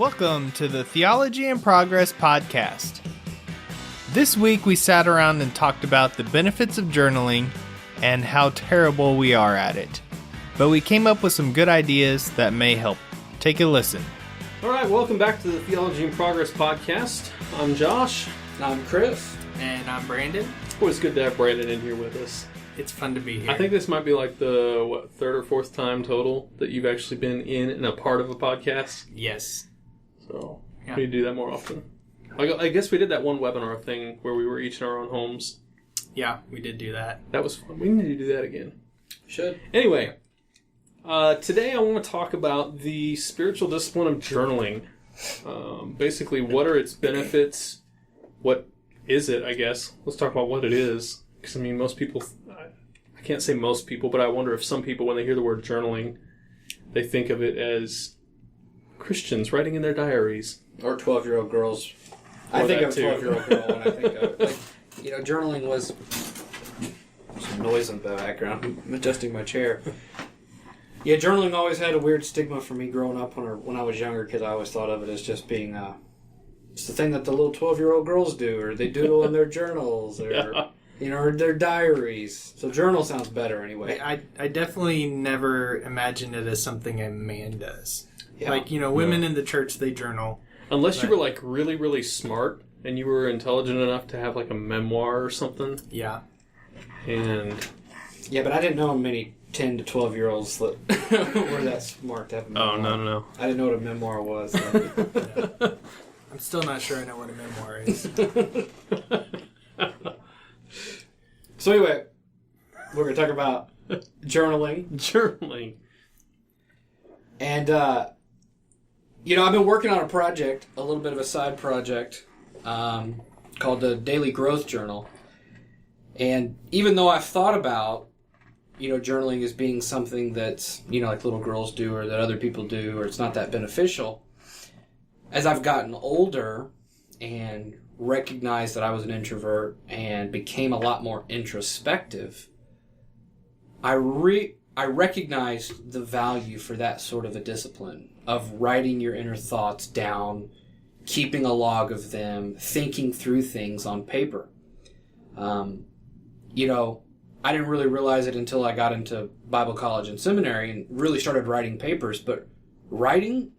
Welcome to the Theology in Progress podcast. This week we sat around and talked about the benefits of journaling and how terrible we are at it. But we came up with some good ideas that may help. Take a listen. All right, welcome back to the Theology in Progress podcast. I'm Josh. I'm Chris. And I'm Brandon. Always good to have Brandon in here with us. It's fun to be here. I think this might be like the, third or fourth time total that you've actually been in and a part of a podcast. Yes. So, we need to do that more often. I guess we did that one webinar thing where we were each in our own homes. Yeah, we did do that. That was fun. We need to do that again. Should. Anyway, today I want to talk about the spiritual discipline of journaling. Basically, what are its benefits? What is it, I guess? Let's talk about what it is. Because, I mean, most people... I can't say most people, but I wonder if some people, when they hear the word journaling, they think of it as Christians writing in their diaries. Or 12-year-old girls. Or I think of a too. 12-year-old girl when I think of it. Like, journaling was... Some noise in the background. I'm adjusting my chair. Yeah, journaling always had a weird stigma for me growing up when I was younger, because I always thought of it as just being... it's the thing that the little 12-year-old girls do, or they doodle in their journals, or... Yeah. Or their diaries. So journal sounds better anyway. I definitely never imagined it as something a man does. Yeah. Like, women in the church, they journal. Unless you were, like, really, really smart, and you were intelligent enough to have, like, a memoir or something. Yeah. And... Yeah, but I didn't know many 10 to 12-year-olds that were that smart to have a memoir. Oh, no. I didn't know what a memoir was. So. Yeah. I'm still not sure I know what a memoir is. So anyway, we're going to talk about journaling. Journaling. And, I've been working on a project, a little bit of a side project, called the Daily Growth Journal. And even though I've thought about, journaling as being something that's, like little girls do or that other people do, or it's not that beneficial, as I've gotten older and recognized that I was an introvert and became a lot more introspective, I recognized the value for that sort of a discipline of writing your inner thoughts down, keeping a log of them, thinking through things on paper. I didn't really realize it until I got into Bible college and seminary and really started writing papers, but writing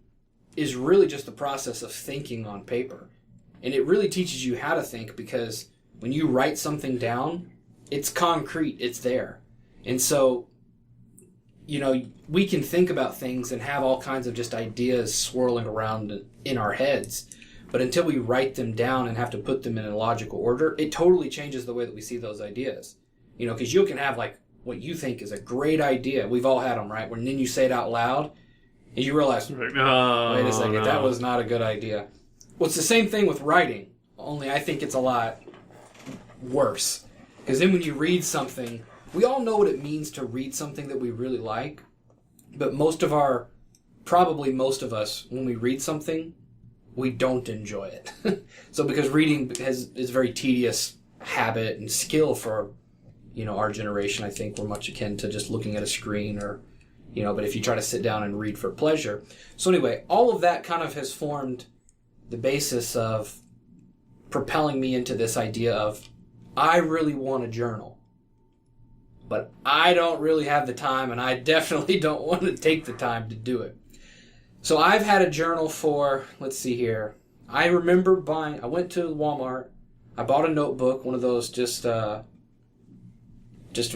is really just the process of thinking on paper. And it really teaches you how to think, because when you write something down, it's concrete, it's there. And so, we can think about things and have all kinds of just ideas swirling around in our heads. But until we write them down and have to put them in a logical order, it totally changes the way that we see those ideas. Because you can have, like, what you think is a great idea. We've all had them, right? When then you say it out loud, and you realize, wait a second, that was not a good idea. Well, it's the same thing with writing, only I think it's a lot worse. Because then when you read something, we all know what it means to read something that we really like, but probably most of us, when we read something, we don't enjoy it. So because reading is a very tedious habit and skill for, our generation, I think we're much akin to just looking at a screen or, but if you try to sit down and read for pleasure. So anyway, all of that kind of has formed the basis of propelling me into this idea of, I really want to journal, but I don't really have the time, and I definitely don't want to take the time to do it. So I've had a journal for, let's see here, I remember I went to Walmart, I bought a notebook, one of those just a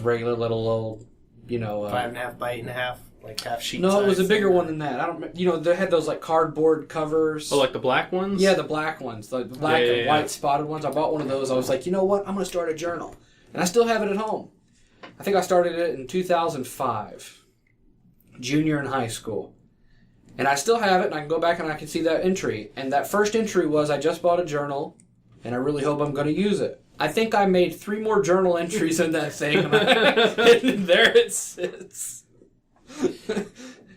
regular little old, 5.5 by 8.5, like half sheet. No, it was a size bigger thing. one than that. I don't. They had those like cardboard covers. Oh, like the black ones? Yeah, the black ones, the black and white spotted ones. I bought one of those. I was like, you know what? I'm going to start a journal, and I still have it at home. I think I started it in 2005, junior in high school, and I still have it. And I can go back and I can see that entry. And that first entry was, I just bought a journal, and I really hope I'm going to use it. I think I made 3 more journal entries in that thing, and there it sits.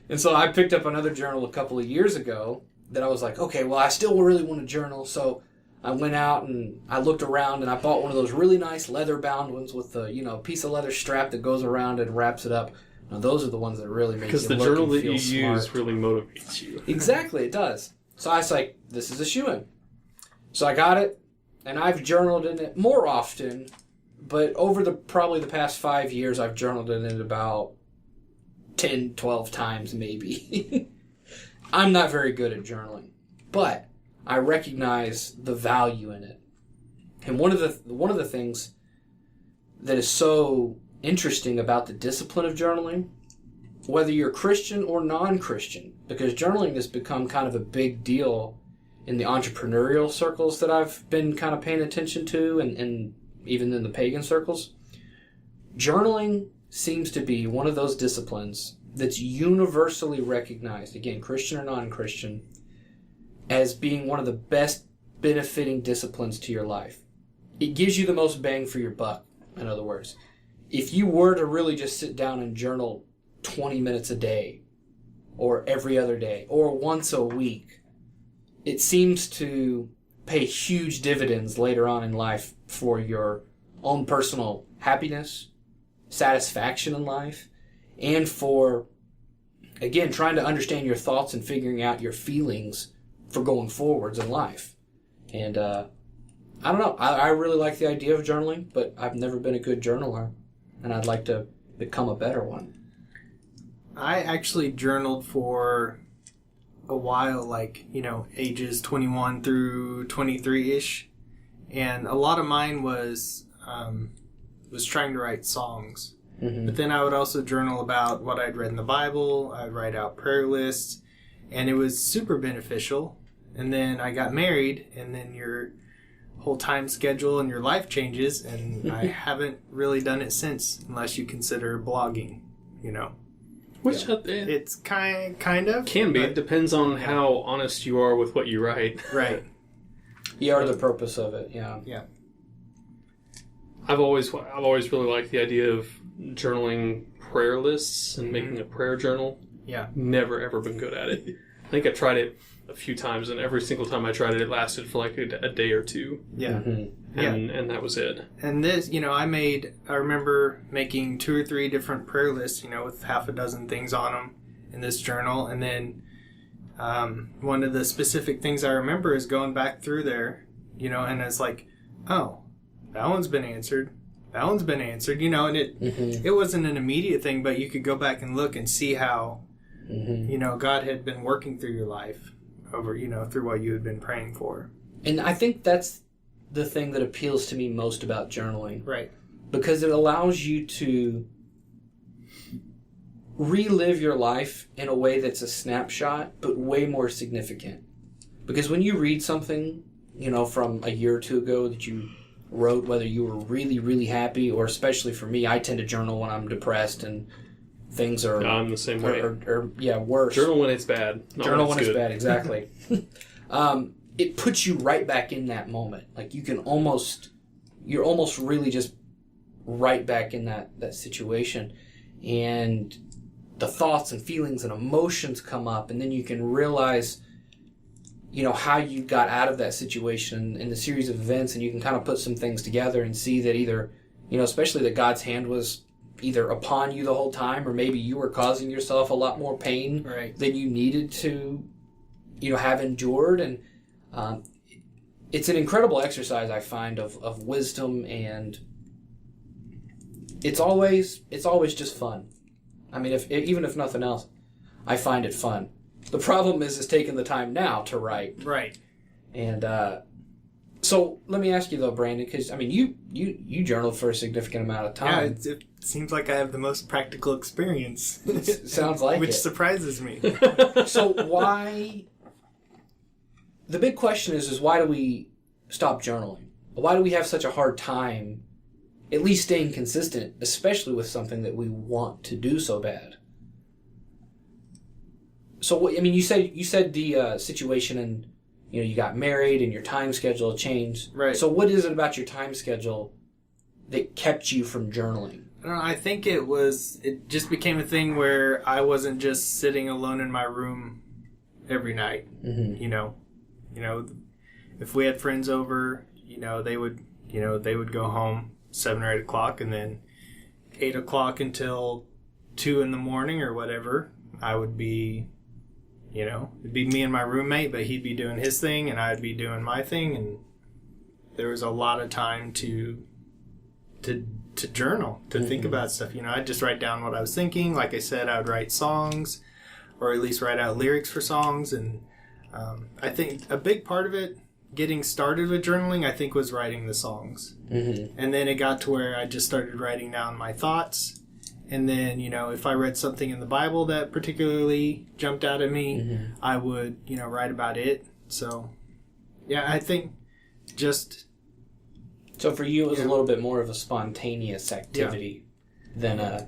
And so I picked up another journal a couple of years ago that I was like, okay, well, I still really want to journal. So I went out and I looked around and I bought one of those really nice leather-bound ones with the, piece of leather strap that goes around and wraps it up. Now, those are the ones that really make you look and feel smart. Because the journal that you use really motivates you. Exactly, it does. So I was like, this is a shoo-in. So I got it, and I've journaled in it more often, but over probably the past 5 years, I've journaled in it about 10, 12 times maybe. I'm not very good at journaling, but I recognize the value in it. And one of the things that is so interesting about the discipline of journaling, whether you're Christian or non-Christian, because journaling has become kind of a big deal in the entrepreneurial circles that I've been kind of paying attention to, and even in the pagan circles, journaling seems to be one of those disciplines that's universally recognized, again, Christian or non-Christian, as being one of the best benefiting disciplines to your life. It gives you the most bang for your buck, in other words. If you were to really just sit down and journal 20 minutes a day, or every other day, or once a week, it seems to pay huge dividends later on in life for your own personal happiness, satisfaction in life, and for, again, trying to understand your thoughts and figuring out your feelings for going forwards in life. And I don't know, I really like the idea of journaling, but I've never been a good journaler, and I'd like to become a better one. I actually journaled for a while, like, ages 21 through 23-ish. And a lot of mine was trying to write songs. Mm-hmm. But then I would also journal about what I'd read in the Bible. I'd write out prayer lists. And it was super beneficial. And then I got married, and then your whole time schedule and your life changes. And I haven't really done it since, unless you consider blogging, Which it's kind of can be. It depends on how honest you are with what you write. Right. Yeah, or the purpose of it. Yeah. Yeah. I've always really liked the idea of journaling prayer lists and making a prayer journal. Yeah. Never ever been good at it. I think I tried it a few times, and every single time I tried it, it lasted for like a day or two. Yeah. Mm-hmm. And that was it. And this, I remember making 2 or 3 different prayer lists, with half a dozen things on them in this journal. And then one of the specific things I remember is going back through there, and it's like, oh, that one's been answered. That one's been answered, and it wasn't an immediate thing, but you could go back and look and see how, God had been working through your life over, through what you had been praying for. And I think that's the thing that appeals to me most about journaling. Right. Because it allows you to relive your life in a way that's a snapshot, but way more significant. Because when you read something, from a year or two ago that you wrote, whether you were really, really happy, or especially for me, I tend to journal when I'm depressed and things are... I'm the same way. Worse. Journal when it's bad. Journal when it's bad, exactly. It puts you right back in that moment. Like you're almost really just right back in that situation. And the thoughts and feelings and emotions come up, and then you can realize, how you got out of that situation in the series of events, and you can kind of put some things together and see that either, especially that God's hand was either upon you the whole time, or maybe you were causing yourself a lot more pain than you needed to, have endured. And it's an incredible exercise, I find, of wisdom, and it's always just fun. I mean, even if nothing else, I find it fun. The problem is taking the time now to write. Right. And so let me ask you though, Brandon, because you journaled for a significant amount of time. Yeah, it seems like I have the most practical experience. Sounds like which it. surprises me. So why? The big question is why do we stop journaling? Why do we have such a hard time, at least staying consistent, especially with something that we want to do so bad? So, you said the situation, and you got married and your time schedule changed. Right. So what is it about your time schedule that kept you from journaling? I don't know. I think it just became a thing where I wasn't just sitting alone in my room every night. Mm-hmm. If we had friends over, they would go home 7 or 8 o'clock, and then 8 o'clock until 2 in the morning or whatever, I would be, You know, it'd be me and my roommate, but he'd be doing his thing and I'd be doing my thing, and there was a lot of time to journal, to think about stuff. You know, I'd just write down what I was thinking. Like I said, I would write songs, or at least write out lyrics for songs. And I think a big part of it, getting started with journaling, I think, was writing the songs. And then it got to where I just started writing down my thoughts. And then, you know, if I read something in the Bible that particularly jumped out at me, I would, you know, write about it. So, yeah, I think just... So for you, it was a little bit more of a spontaneous activity than a...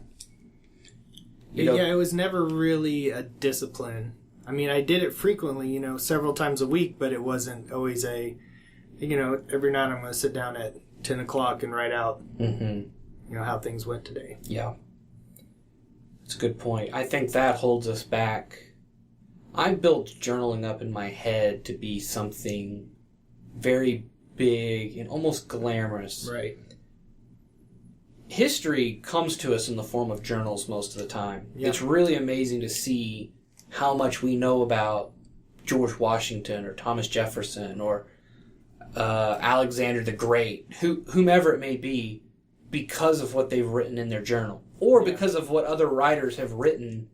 it was never really a discipline. I mean, I did it frequently, you know, several times a week, but it wasn't always you know, every night I'm going to sit down at 10 o'clock and write out, you know, how things went today. Yeah. That's a good point. I think that holds us back. I built journaling up in my head to be something very big and almost glamorous. Right. History comes to us in the form of journals most of the time. Yeah. It's really amazing to see how much we know about George Washington or Thomas Jefferson or Alexander the Great, whomever it may be, because of what they've written in their journal. Or because of what other writers have written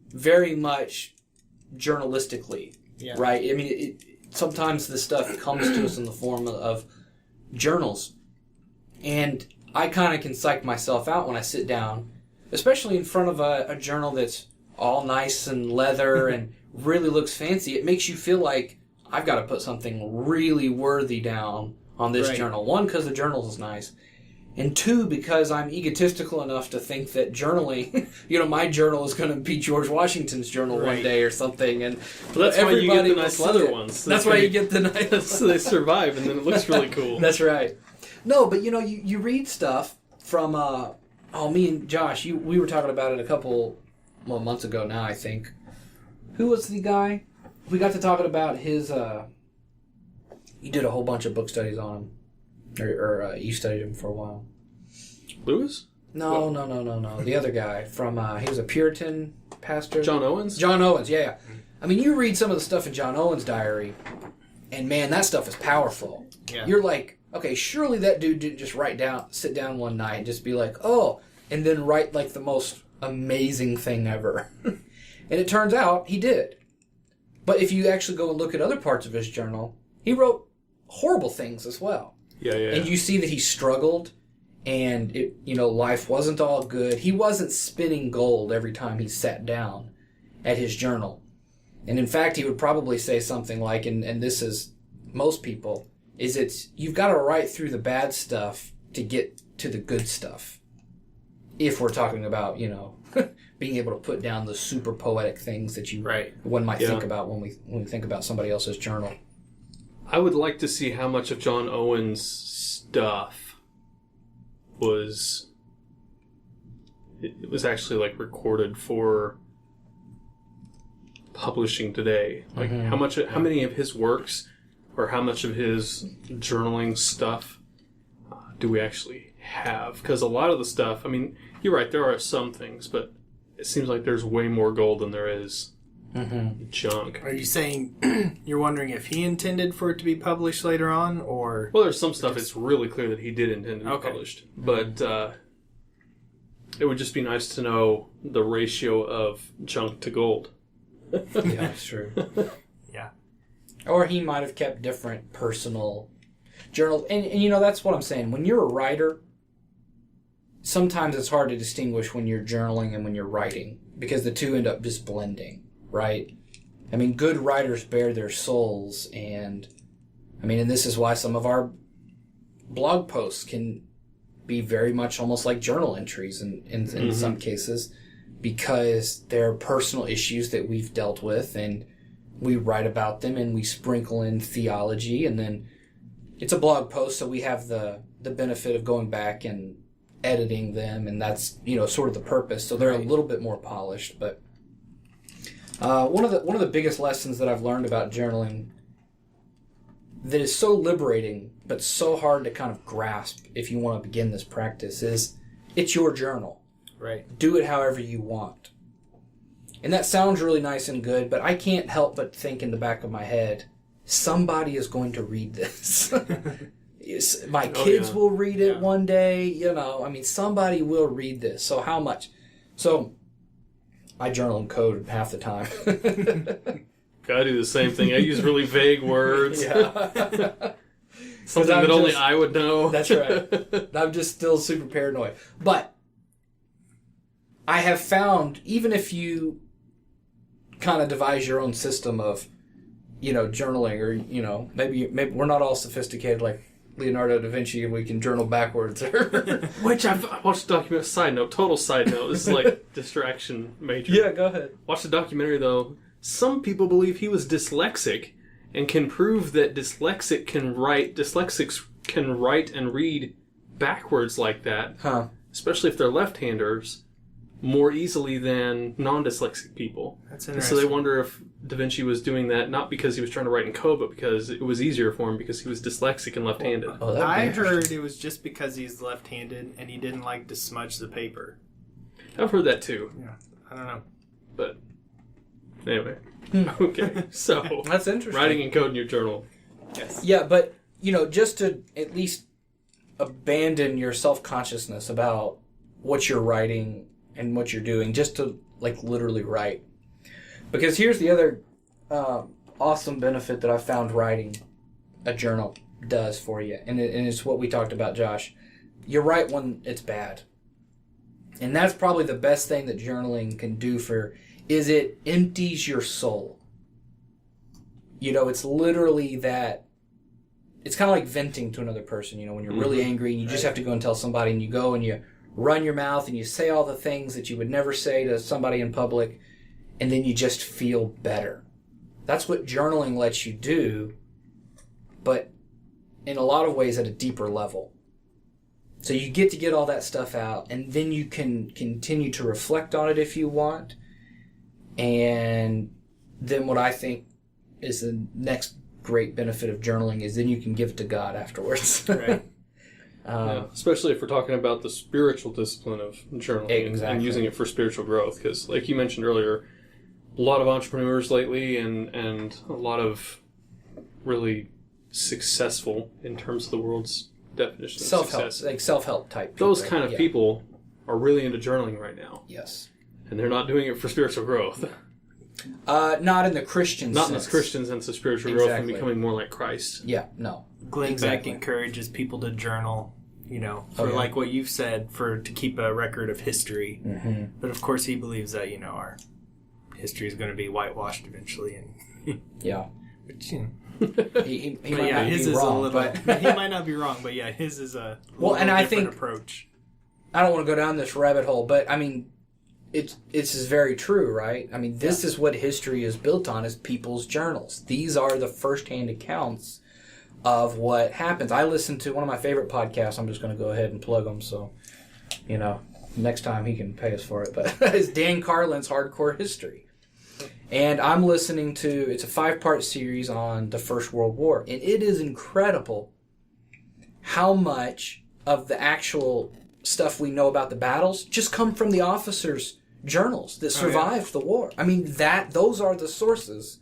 very much journalistically, right? I mean, sometimes this stuff comes to us in the form of journals. And I kind of can psych myself out when I sit down, especially in front of a journal that's all nice and leather and really looks fancy. It makes you feel like I've got to put something really worthy down on this journal. One, because the journal is nice. And two, because I'm egotistical enough to think that journaling, you know, my journal is going to be George Washington's journal one day or something. And that's why you get the nice leather ones. That's why you get the nice... So they survive, and then it looks really cool. That's right. No, but, you know, you read stuff from... me and Josh, we were talking about it a couple months ago now, I think. Who was the guy? We got to talking about his... You did a whole bunch of book studies on him. Or you studied him for a while. Lewis? No. The other guy from, he was a Puritan pastor. John Owens? John Owens, yeah. I mean, you read some of the stuff in John Owens' diary, and man, that stuff is powerful. Yeah. You're like, okay, surely that dude didn't just sit down one night and just be like, oh, and then write like the most amazing thing ever. And it turns out he did. But if you actually go and look at other parts of his journal, he wrote horrible things as well. Yeah. And you see that he struggled, and life wasn't all good. He wasn't spinning gold every time he sat down at his journal. And in fact, he would probably say something like, and this is most people, you've got to write through the bad stuff to get to the good stuff. If we're talking about, being able to put down the super poetic things that one might think about when we think about somebody else's journal. I would like to see how much of John Owens' stuff was actually like recorded for publishing today. Like how many of his works or how much of his journaling stuff do we actually have? Because a lot of the stuff, I mean, you're right, there are some things, but it seems like there's way more gold than there is junk. Are you saying you're wondering if he intended for it to be published later on, or? Well, there's some stuff it's really clear that he did intend to be published, but it would just be nice to know the ratio of junk to gold. Yeah, that's true. Yeah. Or he might have kept different personal journals. And that's what I'm saying. When you're a writer, sometimes it's hard to distinguish when you're journaling and when you're writing, because the two end up just blending. Right? I mean, good writers bear their souls, and this is why some of our blog posts can be very much almost like journal entries in some cases, because they're personal issues that we've dealt with, and we write about them, and we sprinkle in theology, and then it's a blog post, so we have the benefit of going back and editing them, and that's, sort of the purpose. So they're a little bit more polished, but one of the biggest lessons that I've learned about journaling that is so liberating but so hard to kind of grasp if you want to begin this practice is it's your journal. Right. Do it however you want. And that sounds really nice and good, but I can't help but think in the back of my head, somebody is going to read this. My kids will read it one day, you know. I mean, somebody will read this. So how much? So I journal and code half the time. I do the same thing. I use really vague words. Yeah. Something that only I would know. That's right. I'm just still super paranoid. But I have found, even if you kind of devise your own system of, you know, journaling, or, you know, maybe we're not all sophisticated like Leonardo da Vinci and we can journal backwards. Which I watched a documentary. Total side note. This is like distraction major. Yeah, go ahead. Watched the documentary though. Some people believe he was dyslexic and can prove that dyslexics can write and read backwards like that. Huh. Especially if they're left-handers, more easily than non-dyslexic people. That's And interesting. so they wonder if Da Vinci was doing that not because he was trying to write in code, but because it was easier for him because he was dyslexic and left-handed. Oh, that'd be I interesting. heard it was just because he's left-handed and he didn't like to smudge the paper. I've heard that too, Yeah, I don't know. but anyway. Okay, so That's interesting. writing in code in your journal. Yes. Yeah, but, you know, just to at least abandon your self-consciousness about what you're writing and what you're doing, just to, like, literally write. Because here's the other awesome benefit that I found writing a journal does for you, and it's what we talked about, Josh. You write when it's bad. And that's probably the best thing that journaling can do is it empties your soul. You know, it's literally that. It's kind of like venting to another person, you know, when you're really angry and you just have to go and tell somebody, and you go and you run your mouth and you say all the things that you would never say to somebody in public, and then you just feel better. That's what journaling lets you do, but in a lot of ways at a deeper level. So you get to get all that stuff out, and then you can continue to reflect on it if you want. And then what I think is the next great benefit of journaling is then you can give it to God afterwards. Right. Yeah, especially if we're talking about the spiritual discipline of journaling and using it for spiritual growth. Because, like you mentioned earlier, a lot of entrepreneurs lately and a lot of really successful, in terms of the world's definition of success, like self-help type people. those kind of people are really into journaling right now. Yes. And they're not doing it for spiritual growth. Not in the Christian Not sense. in the Christian sense of spiritual growth and Exactly. becoming more like Christ. Yeah, no. Glenn Exactly. Beck encourages people to journal, you know, for Oh, yeah. like what you've said, to keep a record of history. Mm-hmm. But of course, he believes that, you know, our history is going to be whitewashed eventually, and Yeah. which, you know, He but might yeah, not his be is wrong, a little. but He might not be wrong, but yeah, his is a Well, and little I different think- approach. I don't want to go down this rabbit hole, but I mean, it's is very true, right? I mean, this is what history is built on: is people's journals. These are the first-hand accounts of what happens. I listen to one of my favorite podcasts. I'm just going to go ahead and plug them, so you know, next time he can pay us for it. But it's Dan Carlin's Hardcore History, and I'm listening to. It's a 5-part series on the First World War, and it is incredible how much of the actual stuff we know about the battles just come from the officers' journals that survived the war. I mean, those are the sources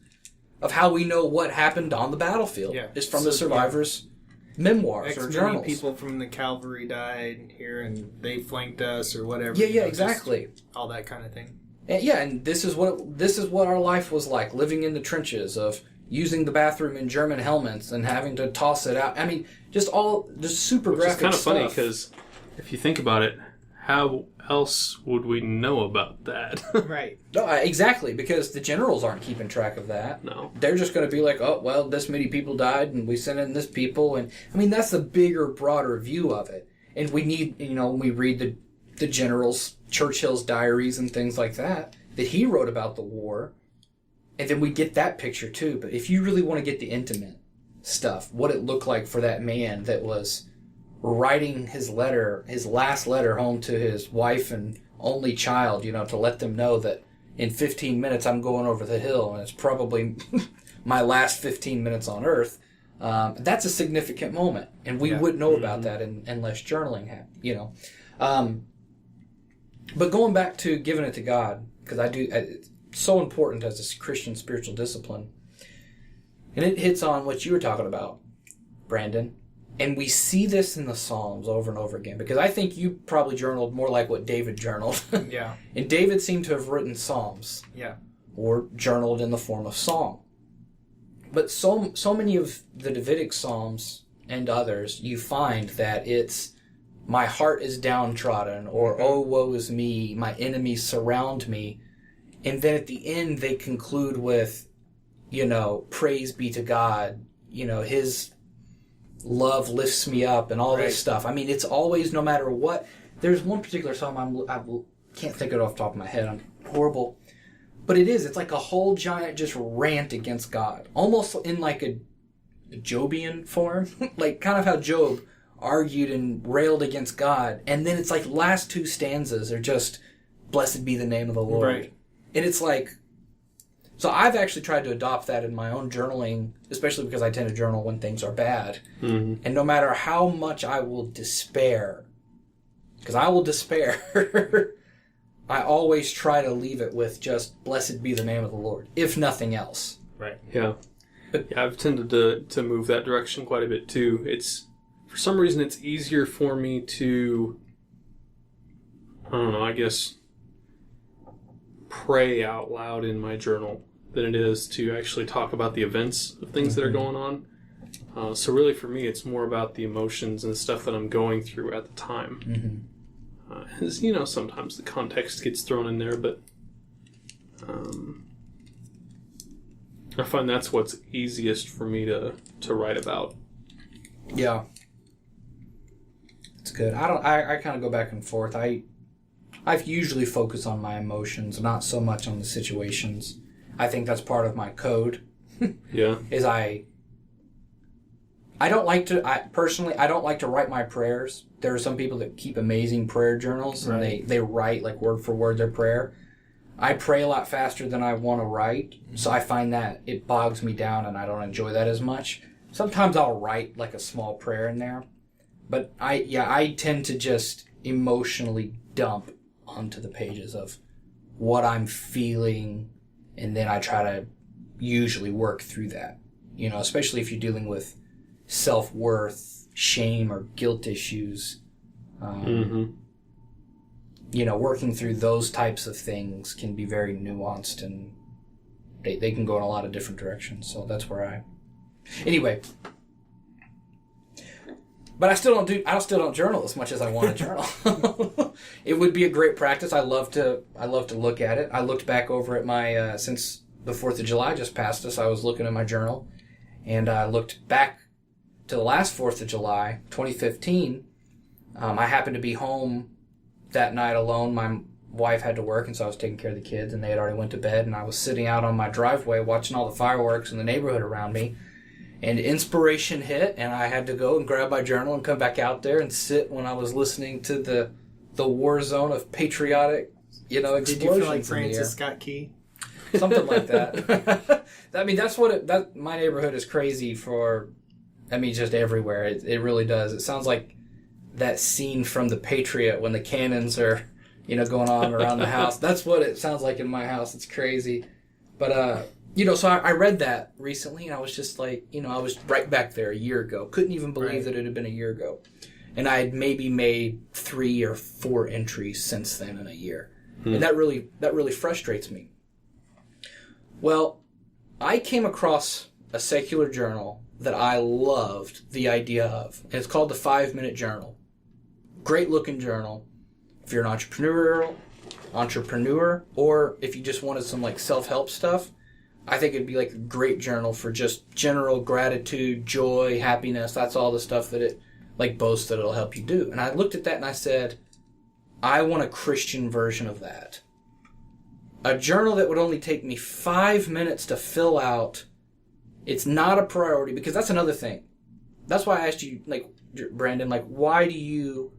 of how we know what happened on the battlefield. Yeah. Is from the survivors' memoirs or Many journals. people from the cavalry died here, and they flanked us, or whatever. Yeah, you yeah, know, exactly. just all that kind of thing. And yeah, and this is what our life was like, living in the trenches, of using the bathroom in German helmets and having to toss it out. I mean, just super Which graphic is kind of stuff. funny because if you think about it, how else would we know about that? Right. No, exactly, because the generals aren't keeping track of that. No. They're just going to be like, oh, well, this many people died, and we sent in this people. And I mean, that's the bigger, broader view of it. And we need, you know, when we read the generals, Churchill's diaries and things like that he wrote about the war, and then we get that picture too. But if you really want to get the intimate stuff, what it looked like for that man that was writing his last letter home to his wife and only child, you know, to let them know that in 15 minutes I'm going over the hill, and it's probably my last 15 minutes on Earth. That's a significant moment, and we wouldn't know about that unless journaling happened, you know. But going back to giving it to God, because so important as a Christian spiritual discipline. And it hits on what you were talking about, Brandon. And we see this in the Psalms over and over again, because I think you probably journaled more like what David journaled. Yeah. And David seemed to have written Psalms. Yeah. Or journaled in the form of song. But so many of the Davidic Psalms and others, you find that it's, my heart is downtrodden, or oh, woe is me, my enemies surround me. And then at the end, they conclude with, praise be to God, his love lifts me up and all this stuff. I mean, it's always, no matter what. There's one particular psalm I can't think of it off the top of my head. I'm horrible. But it's like a whole giant just rant against God. Almost in like a Jobian form. Like kind of how Job argued and railed against God. And then it's like last two stanzas are just, blessed be the name of the Lord. Right. And it's like, so I've actually tried to adopt that in my own journaling, especially because I tend to journal when things are bad. Mm-hmm. And no matter how much I will despair, because I will despair, I always try to leave it with just, blessed be the name of the Lord, if nothing else. Right. Yeah. I've tended to move that direction quite a bit too. For some reason, it's easier for me to, I don't know, I guess, pray out loud in my journal than it is to actually talk about the events of things that are going on. So really for me, it's more about the emotions and stuff that I'm going through at the time. As sometimes the context gets thrown in there, but I find that's what's easiest for me to write about. Yeah. It's good. I kind of go back and forth. I usually focus on my emotions, not so much on the situations. I think that's part of my code. Yeah. Is I don't like to, personally, I don't like to write my prayers. There are some people that keep amazing prayer journals, and they write like word for word their prayer. I pray a lot faster than I want to write, so I find that it bogs me down and I don't enjoy that as much. Sometimes I'll write like a small prayer in there, but I tend to just emotionally dump onto the pages of what I'm feeling, and then I try to usually work through that. Especially if you're dealing with self-worth, shame, or guilt issues. Working through those types of things can be very nuanced, and they can go in a lot of different directions. So that's where anyway. But I still don't journal as much as I want to journal. It would be a great practice. I love to look at it. I looked back over at my, since the 4th of July just passed us, I was looking at my journal, and I looked back to the last 4th of July, 2015. I happened to be home that night alone. My wife had to work, and so I was taking care of the kids, and they had already went to bed, and I was sitting out on my driveway watching all the fireworks in the neighborhood around me. And inspiration hit, and I had to go and grab my journal and come back out there and sit when I was listening to the war zone of patriotic, explosions. Did you feel like in the air. Francis Scott Key? Something like that. I mean, that's what my neighborhood is crazy for. I mean, just everywhere. It really does. It sounds like that scene from The Patriot when the cannons are, going on around the house. That's what it sounds like in my house. It's crazy. But, so I read that recently, and I was just like, I was right back there a year ago. Couldn't even believe that it had been a year ago. And I had maybe made 3 or 4 entries since then in a year. And that really frustrates me. Well, I came across a secular journal that I loved the idea of. And it's called the 5-Minute Journal. Great looking journal. If you're an entrepreneur, or if you just wanted some like self-help stuff, I think it'd be like a great journal for just general gratitude, joy, happiness. That's all the stuff that it like boasts that it'll help you do. And I looked at that and I said, I want a Christian version of that. A journal that would only take me 5 minutes to fill out. It's not a priority, because that's another thing. That's why I asked you, like, Brandon, like, why do you,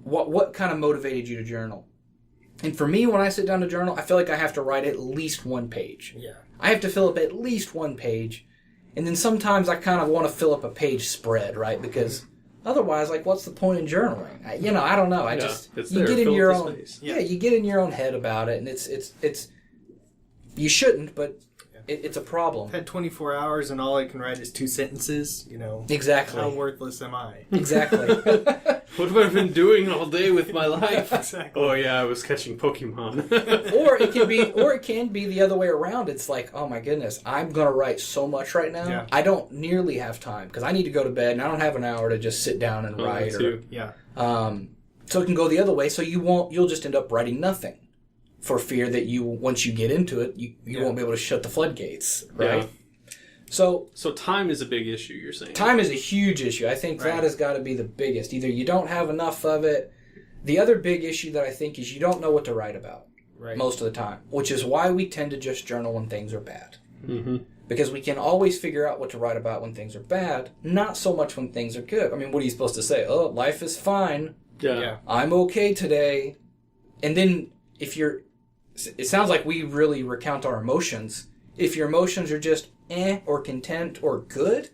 what kind of motivated you to journal? And for me, when I sit down to journal, I feel like I have to write at least 1 page. Yeah. I have to fill up at least 1 page. And then sometimes I kind of want to fill up a page spread, right? Because Otherwise, like, what's the point in journaling? I don't know. It's you there, get in fill your up the own, space. you get in your own head about it, and it's you shouldn't, but it's a problem. I've had 24 hours and all I can write is 2 sentences. Exactly. How worthless am I? Exactly. What have I been doing all day with my life? Exactly. Oh yeah, I was catching Pokemon. Or it can be the other way around. It's like, oh my goodness, I'm gonna write so much right now. Yeah. I don't nearly have time because I need to go to bed and I don't have an hour to just sit down and write. Yeah. So it can go the other way. So you'll just end up writing nothing, for fear that once you get into it, you won't be able to shut the floodgates, right? Yeah. So time is a big issue, you're saying? time is a huge issue. I think that has got to be the biggest. Either you don't have enough of it. The other big issue that I think is you don't know what to write about most of the time, which is why we tend to just journal when things are bad. Mm-hmm. Because we can always figure out what to write about when things are bad, not so much when things are good. I mean, what are you supposed to say? Oh, life is fine. Yeah. I'm okay today. And then it sounds like we really recount our emotions. If your emotions are just or content or good,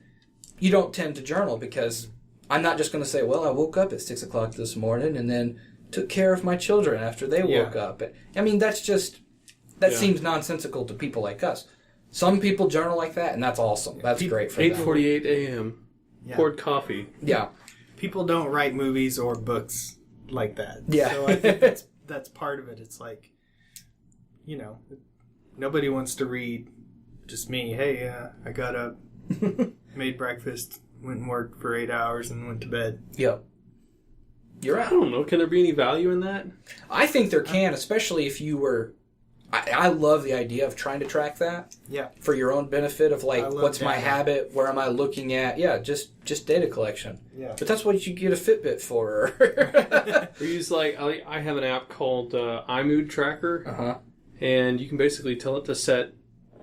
you don't tend to journal, because I'm not just going to say, well, I woke up at 6 o'clock this morning and then took care of my children after they woke up. I mean, that seems nonsensical to people like us. Some people journal like that, and that's awesome. That's great for them. 8:48 a.m. Poured coffee. Yeah. People don't write movies or books like that. Yeah. So I think that's part of it. It's like, nobody wants to read. Just me. Hey, I got up, made breakfast, went and worked for 8 hours, and went to bed. Yep. You're I right. don't know. Can there be any value in that? I think there can, especially if you were... I love the idea of trying to track that. Yeah. For your own benefit of, like, what's my data. habit? Where am I looking at? Yeah, just data collection. Yeah. But that's what you get a Fitbit for. We use, I have an app called iMood Tracker, Uh-huh. and you can basically tell it to set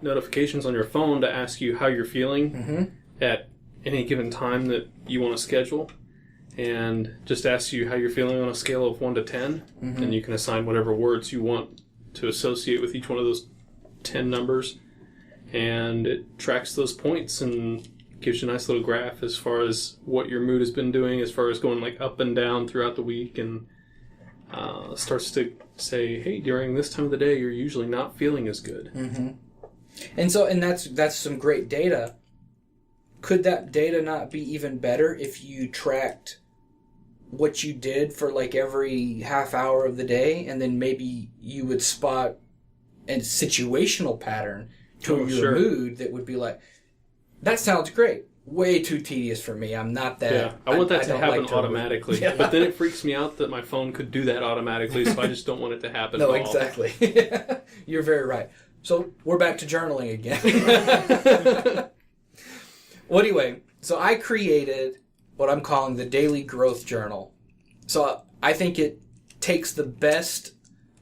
notifications on your phone to ask you how you're feeling at any given time that you want to schedule, and just asks you how you're feeling on a scale of 1 to 10, and you can assign whatever words you want to associate with each one of those 10 numbers, and it tracks those points and gives you a nice little graph as far as what your mood has been doing, as far as going like up and down throughout the week, and starts to say, hey, during this time of the day you're usually not feeling as good. And that's some great data. Could that data not be even better if you tracked what you did for like every half hour of the day, and then maybe you would spot a situational pattern to your mood that would be like, that sounds great. Way too tedious for me. I'm not that. Yeah, I want that to don't happen like to automatically. Yeah. But then it freaks me out that my phone could do that automatically, so I just don't want it to happen No, at all. exactly. You're very right. So we're back to journaling again. Well, anyway, so I created what I'm calling the Daily Growth Journal. So I think it takes the best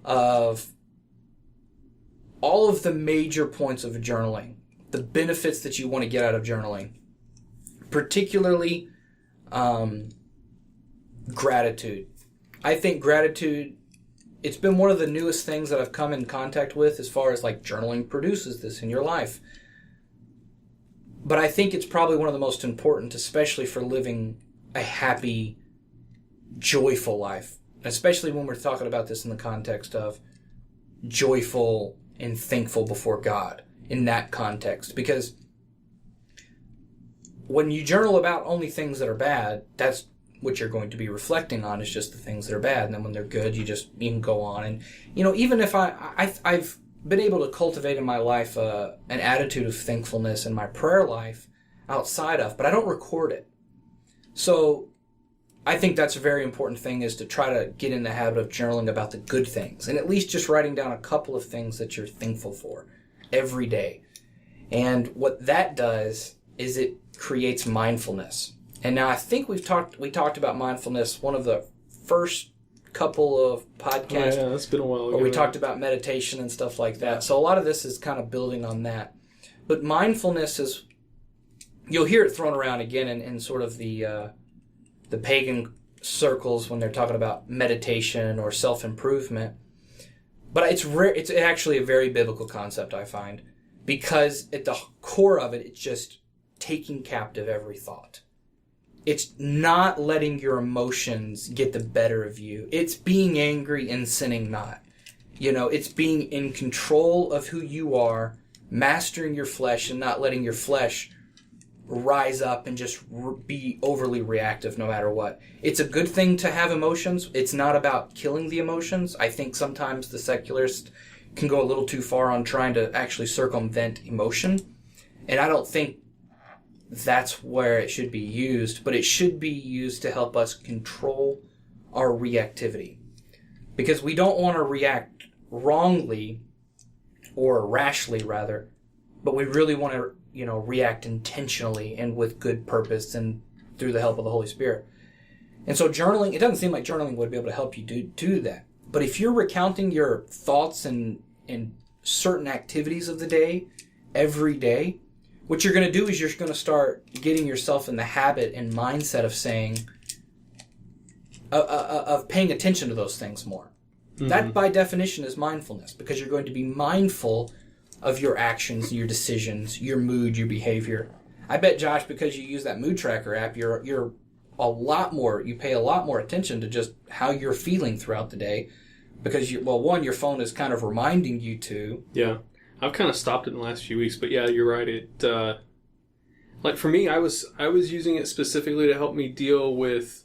of all of the major points of journaling, the benefits that you want to get out of journaling, particularly gratitude. I think gratitude, it's been one of the newest things that I've come in contact with as far as like journaling produces this in your life. But I think it's probably one of the most important, especially for living a happy, joyful life. Especially when we're talking about this in the context of joyful and thankful before God, in that context. Because when you journal about only things that are bad, that's what you're going to be reflecting on, is just the things that are bad. And then when they're good, you can go on. And, even if I've been able to cultivate in my life an attitude of thankfulness in my prayer life outside of, but I don't record it. So I think that's a very important thing, is to try to get in the habit of journaling about the good things, and at least just writing down a couple of things that you're thankful for every day. And what that does is it creates mindfulness. And now I think we talked about mindfulness one of the first couple of podcasts. Oh, yeah, that's been a while ago. Where we talked about meditation and stuff like that. So a lot of this is kind of building on that. But mindfulness is, you'll hear it thrown around again in sort of the pagan circles when they're talking about meditation or self-improvement. But it's actually a very biblical concept, I find, because at the core of it, it's just taking captive every thought. it's not letting your emotions get the better of you. It's being angry and sinning not. It's being in control of who you are, mastering your flesh and not letting your flesh rise up and just be overly reactive no matter what. It's a good thing to have emotions. It's not about killing the emotions. I think sometimes the secularists can go a little too far on trying to actually circumvent emotion. And I don't think that's where it should be used, but it should be used to help us control our reactivity. Because we don't want to react wrongly, or rashly rather, but we really want to, react intentionally and with good purpose and through the help of the Holy Spirit. And so journaling, it doesn't seem like journaling would be able to help you do that. But if you're recounting your thoughts and certain activities of the day, every day, what you're going to do is you're going to start getting yourself in the habit and mindset of saying, of paying attention to those things more. Mm-hmm. That, by definition, is mindfulness, because you're going to be mindful of your actions, your decisions, your mood, your behavior. I bet, Josh, because you use that mood tracker app, you pay a lot more attention to just how you're feeling throughout the day, because your phone is kind of reminding you to. Yeah. I've kind of stopped it in the last few weeks, but yeah, you're right. It, like for me, I was using it specifically to help me deal with,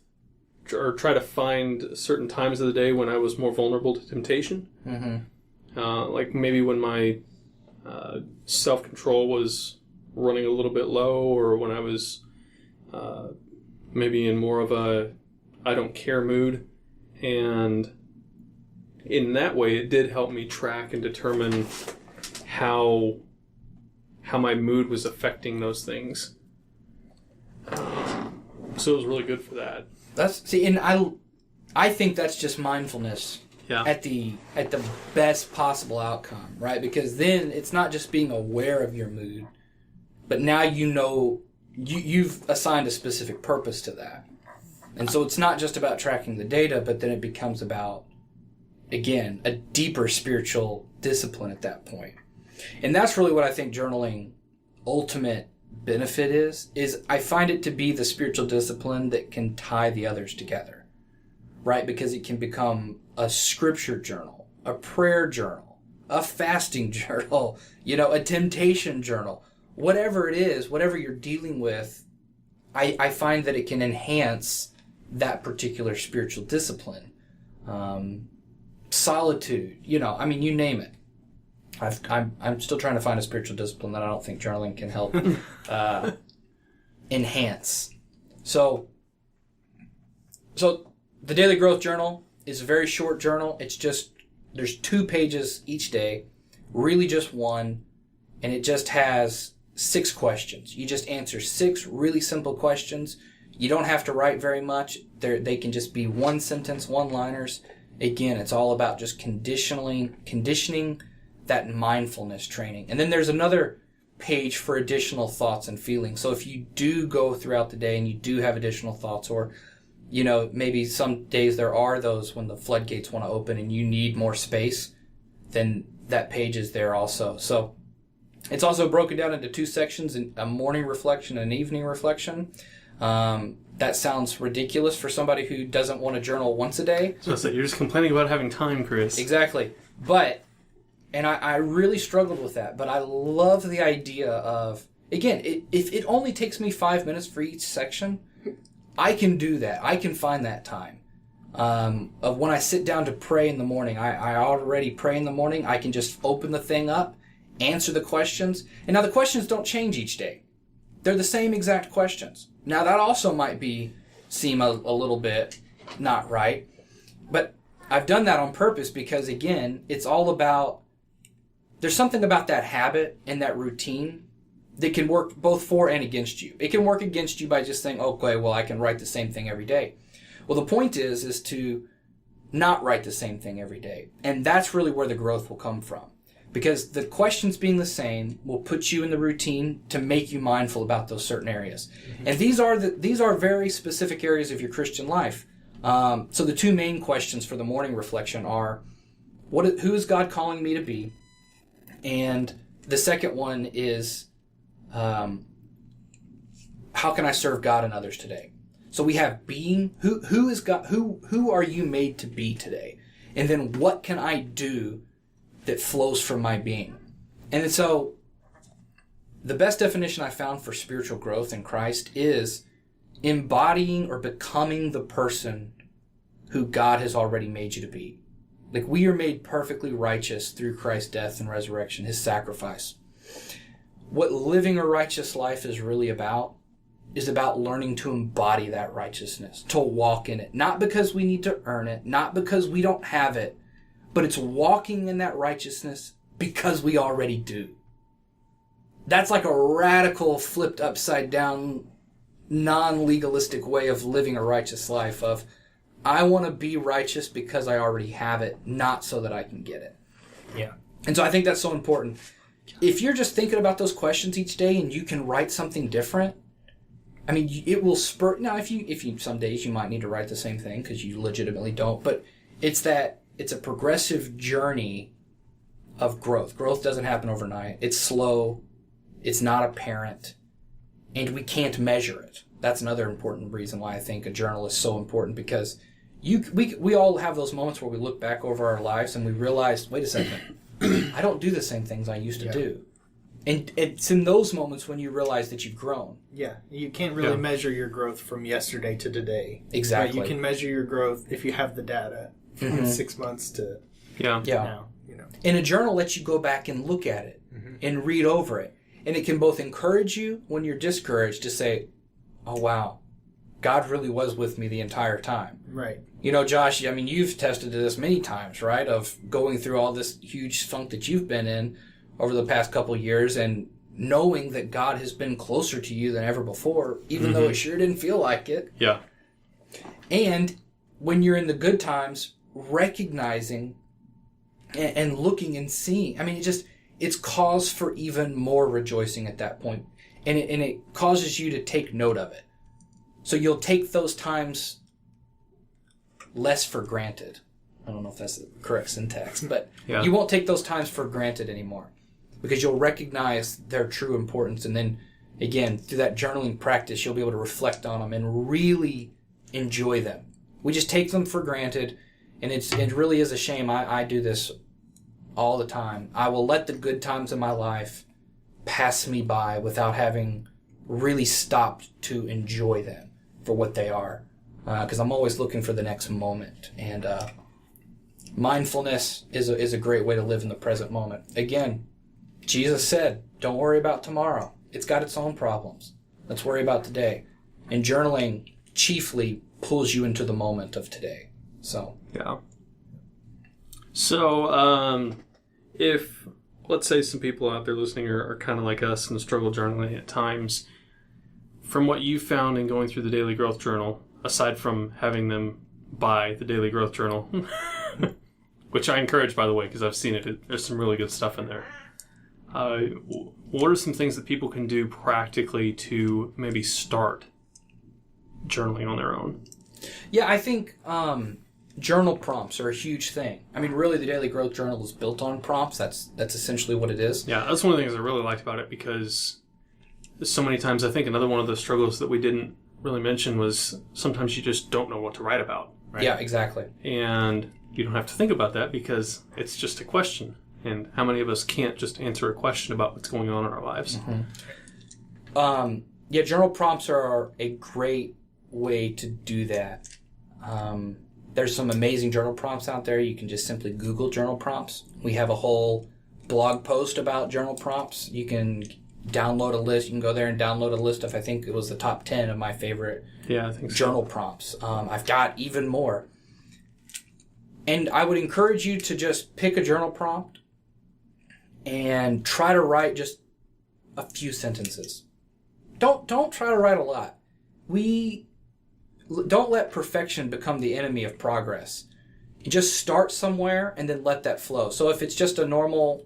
or try to find certain times of the day when I was more vulnerable to temptation. Mm-hmm. Like maybe when my self-control was running a little bit low, or when I was maybe in more of a I don't care mood. And in that way, it did help me track and determine how my mood was affecting those things. So it was really good for that. And I think that's just mindfulness. Yeah. At the best possible outcome, right? Because then it's not just being aware of your mood, but now you've assigned a specific purpose to that. And so it's not just about tracking the data, but then it becomes about, again, a deeper spiritual discipline at that point. And that's really what I think journaling ultimate benefit is I find it to be the spiritual discipline that can tie the others together, right? Because it can become a scripture journal, a prayer journal, a fasting journal, a temptation journal, whatever it is, whatever you're dealing with, I find that it can enhance that particular spiritual discipline. Solitude, you name it. I'm still trying to find a spiritual discipline that I don't think journaling can help enhance. So the Daily Growth Journal is a very short journal. It's just, there's 2 pages each day, really just one, and it just has 6 questions. You just answer 6 really simple questions. You don't have to write very much. They can just be 1-sentence, one-liners. Again, it's all about just conditioning that mindfulness training. And then there's another page for additional thoughts and feelings. So if you do go throughout the day and you do have additional thoughts, or, maybe some days there are those when the floodgates want to open and you need more space, then that page is there also. So it's also broken down into 2 sections, a morning reflection and an evening reflection. That sounds ridiculous for somebody who doesn't want to journal once a day. So you're just complaining about having time, Chris. Exactly. And I really struggled with that, but I love the idea of, again, if it only takes me 5 minutes for each section, I can do that. I can find that time. Of when I sit down to pray in the morning, I already pray in the morning. I can just open the thing up, answer the questions. And now the questions don't change each day. They're the same exact questions. Now that also might seem a little bit not right, but I've done that on purpose because, again, it's all about, there's something about that habit and that routine that can work both for and against you. It can work against you by just saying, okay, well, I can write the same thing every day. Well, the point is to not write the same thing every day. And that's really where the growth will come from. Because the questions being the same will put you in the routine to make you mindful about those certain areas. Mm-hmm. And these are very specific areas of your Christian life. So the 2 main questions for the morning reflection are, who is God calling me to be? And the second one is, how can I serve God and others today? So we have being. Who are you made to be today? And then what can I do that flows from my being? And so the best definition I found for spiritual growth in Christ is embodying or becoming the person who God has already made you to be. Like, we are made perfectly righteous through Christ's death and resurrection, his sacrifice. What living a righteous life is really about is about learning to embody that righteousness, to walk in it. Not because we need to earn it, not because we don't have it, but it's walking in that righteousness because we already do. That's like a radical, flipped upside down, non-legalistic way of living a righteous life of, I want to be righteous because I already have it, not so that I can get it. Yeah. And so I think that's so important. If you're just thinking about those questions each day and you can write something different, I mean, it will spur. Now, if you some days you might need to write the same thing because you legitimately don't, but it's a progressive journey of growth. Growth doesn't happen overnight. It's slow. It's not apparent, and we can't measure it. That's another important reason why I think a journal is so important, because we all have those moments where we look back over our lives and we realize, wait a second, I don't do the same things I used to do. And it's in those moments when you realize that you've grown. Yeah, you can't really measure your growth from yesterday to today. Exactly. But you can measure your growth if you have the data from 6 months to now. You know. And a journal lets you go back and look at it and read over it. And it can both encourage you when you're discouraged to say, oh, wow, God really was with me the entire time. Right. You know, Josh, I mean, you've tested this many times, right, of going through all this huge funk that you've been in over the past couple of years and knowing that God has been closer to you than ever before, even though it sure didn't feel like it. Yeah. And when you're in the good times, recognizing and looking and seeing. I mean, it's cause for even more rejoicing at that point. And it causes you to take note of it. So you'll take those times less for granted. I don't know if that's the correct syntax, but you won't take those times for granted anymore, because you'll recognize their true importance. And then, again, through that journaling practice, you'll be able to reflect on them and really enjoy them. We just take them for granted, and it really is a shame. I do this all the time. I will let the good times in my life pass me by without having really stopped to enjoy them for what they are, because I'm always looking for the next moment. And mindfulness is a great way to live in the present moment. Again, Jesus said, don't worry about tomorrow. It's got its own problems. Let's worry about today. And journaling chiefly pulls you into the moment of today. So. Yeah. So, if, let's say some people out there listening are kind of like us and struggle journaling at times, from what you found in going through the Daily Growth Journal, aside from having them buy the Daily Growth Journal, which I encourage, by the way, because I've seen it. There's some really good stuff in there. What are some things that people can do practically to maybe start journaling on their own? Yeah, I think journal prompts are a huge thing. I mean, really, the Daily Growth Journal is built on prompts. That's essentially what it is. Yeah, that's one of the things I really liked about it, because so many times, I think another one of the struggles that we didn't really mention was sometimes you just don't know what to write about. Right? Yeah, exactly. And you don't have to think about that because it's just a question. And how many of us can't just answer a question about what's going on in our lives? Yeah, journal prompts are a great way to do that. There's some amazing journal prompts out there. You can just simply Google journal prompts. We have a whole blog post about journal prompts. You can download a list. You can go there and download a list of, I think it was the top 10 of my favorite journal prompts. I've got even more. And I would encourage you to just pick a journal prompt and try to write just a few sentences. Don't try to write a lot. Don't let perfection become the enemy of progress. You just start somewhere and then let that flow. So if it's just a normal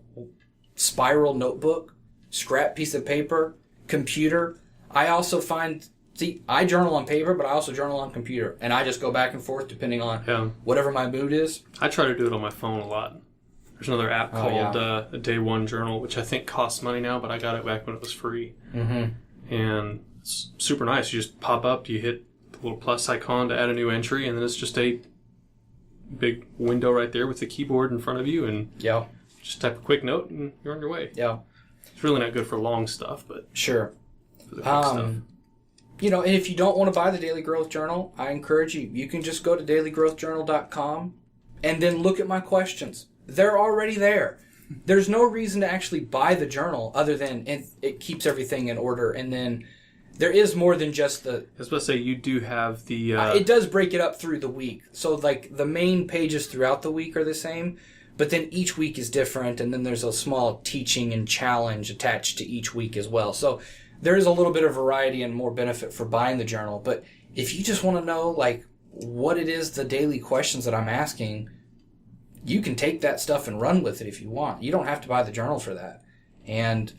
spiral notebook, scrap piece of paper, computer, I also find, I journal on paper, but I also journal on computer. And I just go back and forth depending on whatever my mood is. I try to do it on my phone a lot. There's another app called a Day One Journal, which I think costs money now, but I got it back when it was free. And it's super nice. You just pop up, you hit the little plus icon to add a new entry, and then it's just a big window right there with the keyboard in front of you, and Yeah. just type a quick note, and you're on your way. Yeah. It's really not good for long stuff, but Sure. for the quick stuff. You know, and if you don't want to buy the Daily Growth Journal, I encourage you. You can just go to dailygrowthjournal.com and then look at my questions. They're already there. There's no reason to actually buy the journal other than it keeps everything in order. And then there is more than just the... I was about to say, you do have the... it does break it up through the week. So, like, the main pages throughout the week are the same, but then each week is different, and then there's a small teaching and challenge attached to each week as well. So there is a little bit of variety and more benefit for buying the journal. But if you just want to know, like, what it is, the daily questions that I'm asking, you can take that stuff and run with it if you want. You don't have to buy the journal for that. And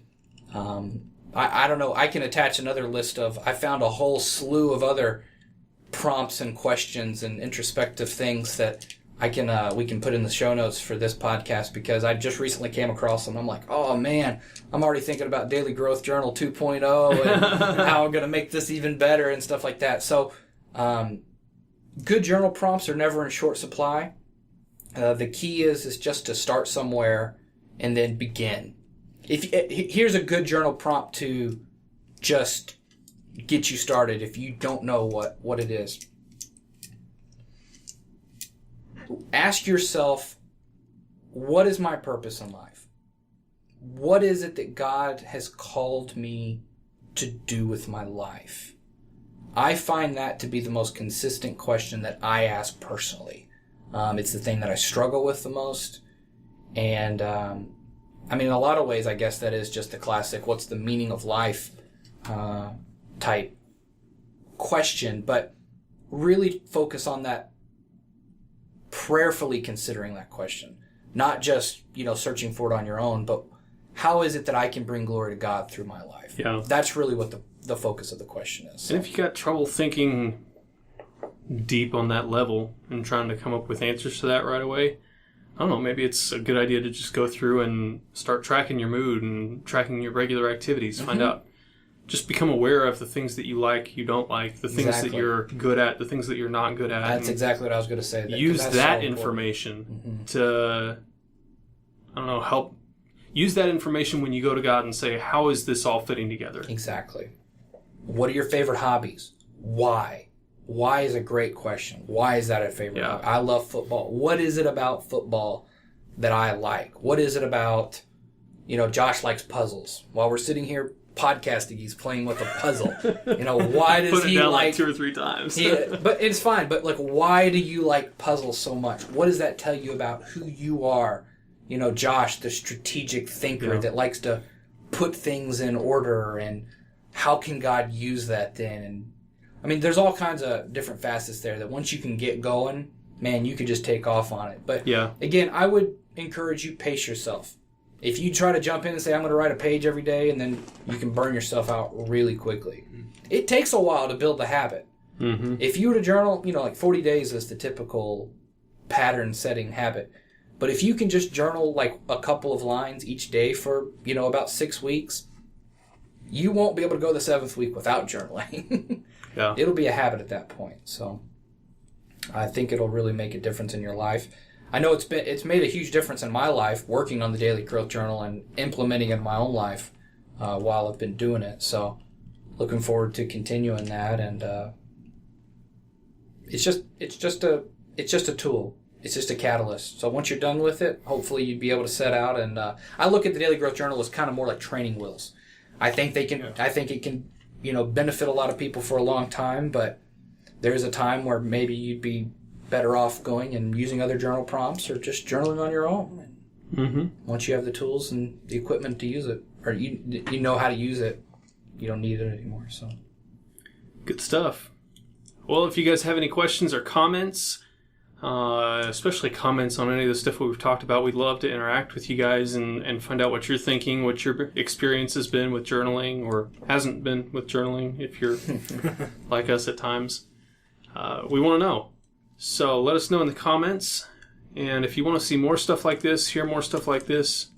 I don't know. I can attach another list of... I found a whole slew of other prompts and questions and introspective things that we can put in the show notes for this podcast, because I just recently came across them. I'm like, oh man, I'm already thinking about Daily Growth Journal 2.0 and how I'm going to make this even better and stuff like that. So good journal prompts are never in short supply. The key is just to start somewhere and then begin. Here's a good journal prompt to just get you started if you don't know what it is. Ask yourself, what is my purpose in life? What is it that God has called me to do with my life? I find that to be the most consistent question that I ask personally. It's the thing that I struggle with the most. And, I mean, in a lot of ways, I guess that is just the classic, what's the meaning of life type question. But really focus on that, prayerfully considering that question. Not just, searching for it on your own, but how is it that I can bring glory to God through my life? Yeah. That's really what the focus of the question is. And if you got trouble thinking deep on that level and trying to come up with answers to that right away, I don't know, maybe it's a good idea to just go through and start tracking your mood and tracking your regular activities. Mm-hmm. Find out. Just become aware of the things that you like, you don't like, the things that you're good at, the things that you're not good at. That's exactly what I was going to say. Use that information to, I don't know, help. Use that information when you go to God and say, how is this all fitting together? Exactly. What are your favorite hobbies? Why? Why is a great question. Why is that a favorite hobby? I love football. What is it about football that I like? What is it about, Josh likes puzzles. While we're sitting here podcasting, he's playing with a puzzle. Why does Put it he down like 2 or 3 times? but it's fine. But why do you like puzzles so much? What does that tell you about who you are? Josh, the strategic thinker that likes to put things in order, and how can God use that then? And I mean, there's all kinds of different facets there that once you can get going, man, you could just take off on it. But again, I would encourage you, pace yourself. If you try to jump in and say, I'm going to write a page every day, and then you can burn yourself out really quickly. It takes a while to build the habit. Mm-hmm. If you were to journal, like 40 days is the typical pattern-setting habit. But if you can just journal like a couple of lines each day for, about 6 weeks, you won't be able to go the 7th week without journaling. It'll be a habit at that point. So I think it'll really make a difference in your life. I know it's made a huge difference in my life working on the Daily Growth Journal and implementing it in my own life while I've been doing it. So looking forward to continuing that. And it's just a tool. It's just a catalyst. So once you're done with it, hopefully you'd be able to set out. And I look at the Daily Growth Journal as kind of more like training wheels. I think it can benefit a lot of people for a long time, but there's a time where maybe you'd be better off going and using other journal prompts or just journaling on your own. Mm-hmm. Once you have the tools and the equipment to use it, or you know how to use it, you don't need it anymore. So good stuff. Well, if you guys have any questions or comments, especially comments on any of the stuff we've talked about, we'd love to interact with you guys and find out what you're thinking, what your experience has been with journaling or hasn't been with journaling, if you're like us at times. We want to know. So let us know in the comments. And if you want to see more stuff like this, hear more stuff like this,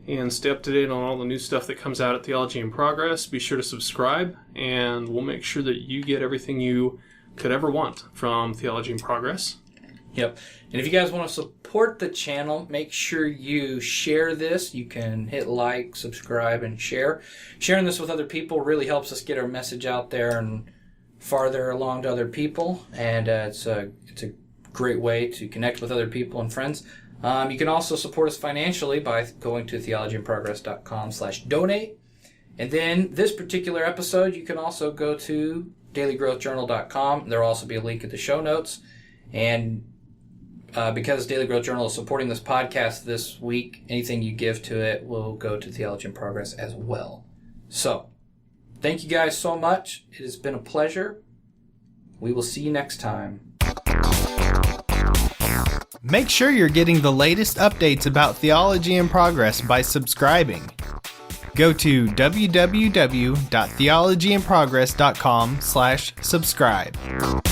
and stay up to date on all the new stuff that comes out at Theology in Progress, be sure to subscribe, and we'll make sure that you get everything you could ever want from Theology in Progress. Yep. And if you guys want to support the channel, make sure you share this. You can hit like, subscribe, and share. Sharing this with other people really helps us get our message out there and farther along to other people. And it's a great way to connect with other people and friends. You can also support us financially by going to theologyinprogress.com/donate. And then this particular episode, you can also go to dailygrowthjournal.com. There will also be a link in the show notes. And because Daily Growth Journal is supporting this podcast this week, anything you give to it will go to Theology in Progress as well. So, thank you guys so much. It has been a pleasure. We will see you next time. Make sure you're getting the latest updates about Theology in Progress by subscribing. Go to www.theologyinprogress.com/subscribe.